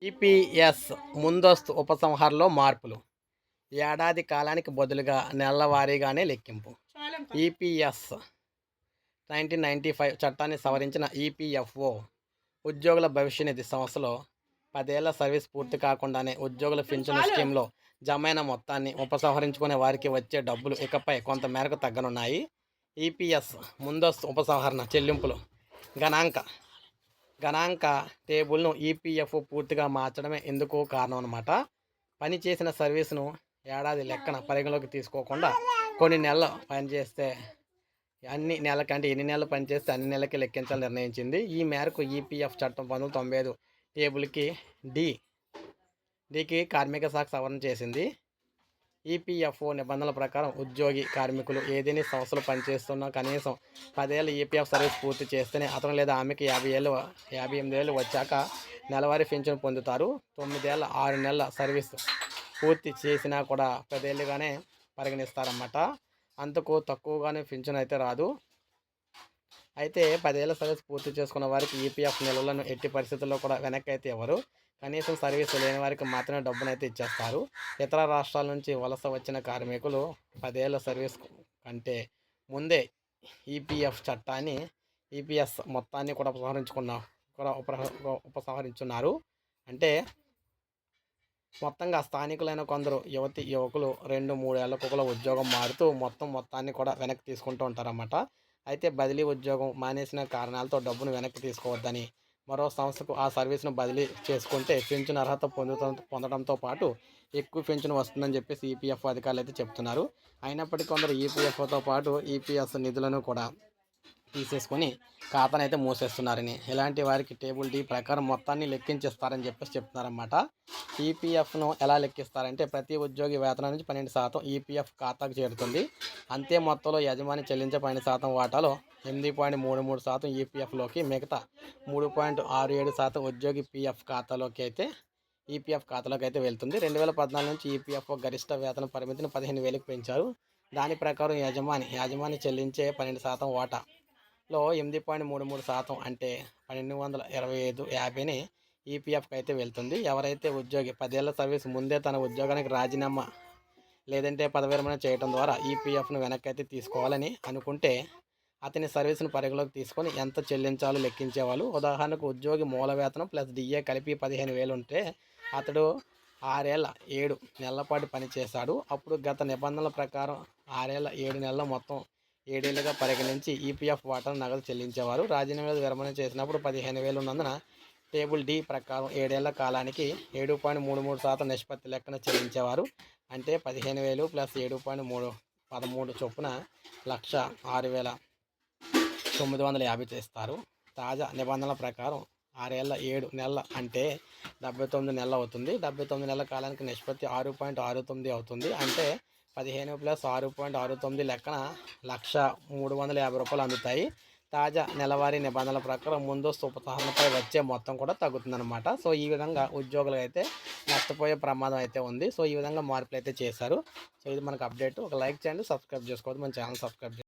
EPS ముందస్తు ఉపసంహరణలో మార్పులు. ఏడాది కాలానికి బదులుగా నెలల వారీగానే లెక్కింపు. ఈపీఎస్ 1995 చట్టాన్ని సవరించిన ఈపీఎఫ్ఓ ఉద్యోగుల భవిష్య నిధి సంస్థలో 10 ఏళ్ల సర్వీస్ పూర్తి కాకుండానే ఉద్యోగుల పింఛను స్కీమ్లో జమైన మొత్తాన్ని ఉపసంహరించుకునే వారికి వచ్చే డబ్బులు ఇకపై కొంత మేరకు తగ్గనున్నాయి. ఈపీఎస్ ముందస్తు ఉపసంహరణ చెల్లింపులు గణాంక టేబుల్ను ఈపీఎఫ్ఓ పూర్తిగా మార్చడమే ఇందుకు కారణం అన్నమాట. పని చేసిన సర్వీసును ఏడాది లెక్కన పరిగణలోకి తీసుకోకుండా కొన్ని నెలలు పనిచేస్తే ఎన్ని నెలలు పనిచేస్తే అన్ని నెలలకి లెక్కించాలని నిర్ణయించింది. ఈ మేరకు ఈపీఎఫ్ చట్టం 1995 టేబుల్కి డికి కార్మిక శాఖ సవరణ చేసింది. ఈపీఎఫ్ఓ నిబంధనల ప్రకారం ఉద్యోగి కార్మికులు ఏదేని సంస్థలో పనిచేస్తున్న కనీసం 10 ఏళ్ల ఈపీఎఫ్ సర్వీస్ పూర్తి చేస్తేనే అతను లేదా ఆమెకి 58 ఏళ్ళు వచ్చాక నెలవారీ పింఛను పొందుతారు. 9 ఏళ్ల 6 నెలల సర్వీస్ పూర్తి చేసినా కూడా 10 ఏళ్ళుగానే పరిగణిస్తారన్నమాట. అంతకు తక్కువగానే పింఛను అయితే రాదు. అయితే 10 ఏళ్ల సర్వీస్ పూర్తి చేసుకున్న వారికి ఈపీఎఫ్ నిల్వలను ఎట్టి పరిస్థితుల్లో కూడా వెనక్కి అయితే ఇవ్వరు. కనీసం సర్వీసు లేని వారికి మాత్రమే డబ్బునైతే ఇచ్చేస్తారు. ఇతర రాష్ట్రాల నుంచి వలస వచ్చిన కార్మికులు 10 ఏళ్ల సర్వీస్ కంటే ముందే ఈపీఎస్ మొత్తాన్ని కూడా ఉపసంహరించున్నారు. అంటే మొత్తంగా స్థానికులైన కొందరు యువకులు 2-3 ఏళ్లకొకలా ఉద్యోగం మారుతూ మొత్తాన్ని కూడా వెనక్కి తీసుకుంటూ ఉంటారన్నమాట. అయితే బదిలీ ఉద్యోగం మానేసిన కారణాలతో డబ్బును వెనక్కి తీసుకోవద్దని, మరో సంస్థకు ఆ సర్వీస్ను బదిలీ చేసుకుంటే పింఛను అర్హత పొందడంతో పాటు ఎక్కువ పింఛను వస్తుందని చెప్పేసి ఈపీఎఫ్ అధికారులు అయితే చెప్తున్నారు. అయినప్పటికీ కొందరు ఈపీఎఫ్తో పాటు ఈపీఎస్ నిధులను కూడా తీసేసుకొని ఖాతాను అయితే మూసేస్తున్నారని, ఇలాంటి వారికి టేబుల్ డి ప్రకారం మొత్తాన్ని లెక్కించేస్తారని చెప్పేసి చెప్తున్నారన్నమాట. ఈపీఎఫ్ను ఎలా లెక్కిస్తారంటే ప్రతి ఉద్యోగి వేతనం నుంచి 12% ఈపీఎఫ్ ఖాతాకు చేరుతుంది. అంతే మొత్తంలో యజమాని చెల్లించే 12% వాటాలో 8.33% ఈపీఎఫ్లోకి, మిగతా 3.67% ఉద్యోగి ఈపీఎఫ్ ఖాతాలోకి అయితే వెళ్తుంది. 2014 నుంచి ఈపీఎఫ్ఓ గరిష్ట వేతన పరిమితిని 15,000కి పెంచారు. దాని ప్రకారం యజమాని చెల్లించే 12% వాటాలో 8.33% అంటే 1,225.50ని ఈపీఎఫ్కి అయితే వెళ్తుంది. ఎవరైతే ఉద్యోగి 10 ఏళ్ల సర్వీస్ ముందే తన ఉద్యోగానికి రాజీనామా లేదంటే పదవి విరమణ చేయడం ద్వారా ఈపీఎఫ్ను వెనక్కి అయితే తీసుకోవాలని అనుకుంటే అతని సర్వీస్ను పరిగణలోకి తీసుకొని ఎంత చెల్లించాలో లెక్కించేవాళ్ళు. ఉదాహరణకు ఉద్యోగి మూల వేతనం ప్లస్ డిఏ కలిపి 15,000 ఉంటే అతడు 6 ఏళ్ల 7 నెలల పాటు పనిచేశాడు. అప్పుడు గత నిబంధనల ప్రకారం 6 ఏళ్ల 7 నెలల మొత్తం 7 ఏళ్లుగా పరిగణించి ఈపీఎఫ్ వాటాను నగదు చెల్లించేవారు. రాజీనామా విరమణ చేసినప్పుడు 15,000 ఉన్నందున టేబుల్ డి ప్రకారం 7 ఏళ్ల కాలానికి 7.33% నిష్పత్తి లెక్కన చెల్లించేవారు. అంటే 15,000 ప్లస్ 7.13 చొప్పున 1,06,950 చేస్తారు. తాజా నిబంధనల ప్రకారం 6 ఏళ్ల 7 నెలల అంటే 79 నెలలు అవుతుంది. 79 నెలల కాలానికి నిష్పత్తి 6.69 అవుతుంది. అంటే 15 ప్లస్ 6.69 లెక్కన 1,03,50 అందుతాయి. తాజా నెలవారీ నిబంధనల ప్రకారం ముందస్తు ఉపసంహరణపై వచ్చే మొత్తం కూడా తగ్గుతుందన్నమాట. సో ఈ విధంగా ఉద్యోగులు అయితే నష్టపోయే ప్రమాదం అయితే ఉంది. సో ఈ విధంగా మార్పులు అయితే చేశారు. సో ఇది మనకు అప్డేట్. ఒక లైక్ చేయండి, సబ్స్క్రైబ్ చేసుకోవద్దు, మన ఛానల్ సబ్స్క్రైబ్ చేయండి.